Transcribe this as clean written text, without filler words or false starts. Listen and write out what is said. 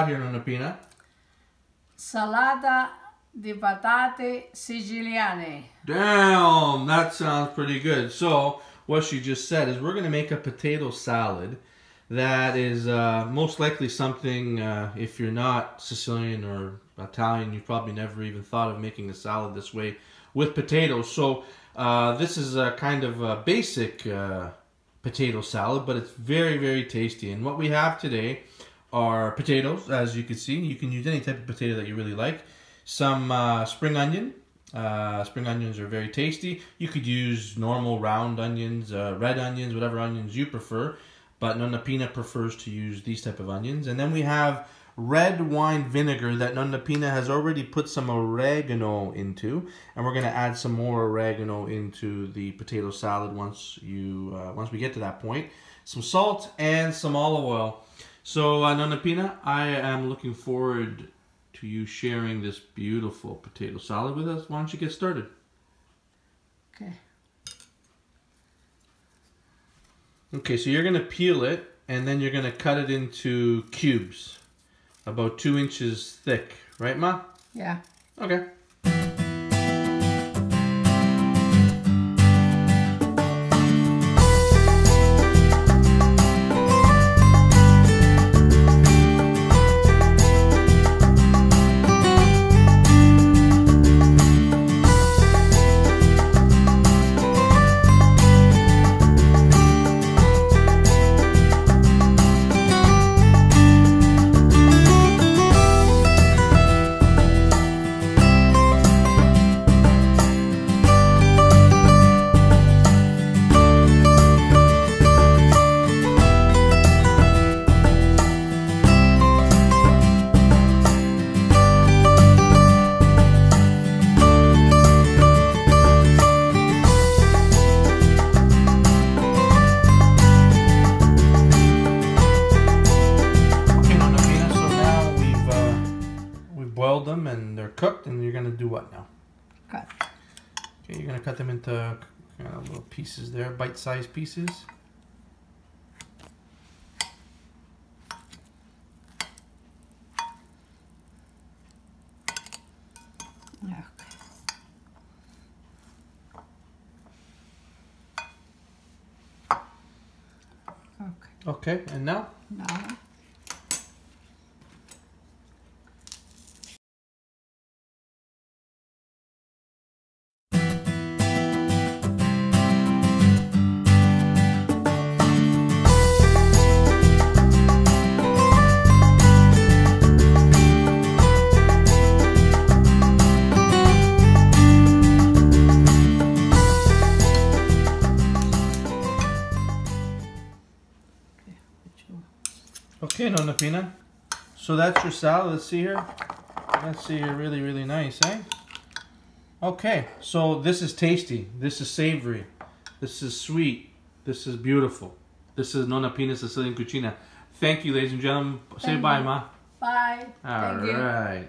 got here, Nonna Pina? Salata di patate siciliane. Damn, that sounds pretty good. So, what she just said is we're going to make a potato salad that is most likely something, if you're not Sicilian or Italian, you've probably never even thought of making a salad this way with potatoes. So, this is a kind of a basic potato salad, but it's very, very tasty. And what we have today are potatoes, as you can see. You can use any type of potato that you really like. Some spring onion. Spring onions are very tasty. You could use normal round onions, red onions, whatever onions you prefer. But Nonna Pina prefers to use these type of onions. And then we have red wine vinegar that Nonna Pina has already put some oregano into. And we're going to add some more oregano into the potato salad once we get to that point. Some salt and some olive oil. So Nonna Pina, I am looking forward to you sharing this beautiful potato salad with us. Why don't you get started? Okay. Okay, so you're going to peel it and then you're going to cut it into cubes. About 2 inches thick. Right, Ma? Yeah. Okay. Boiled them and they're cooked, and you're gonna do what now? Cut. Okay, you're gonna cut them into kind of little pieces there, bite-sized pieces. Okay. Okay, and now? Now. Okay, Nonna Pina. So that's your salad. Let's see here. Let's see here. Really, really nice, eh? Okay, so this is tasty. This is savory. This is sweet. This is beautiful. This is Nonna Pina's Sicilian Cucina. Thank you, ladies and gentlemen. Say bye, Ma. Bye. All right.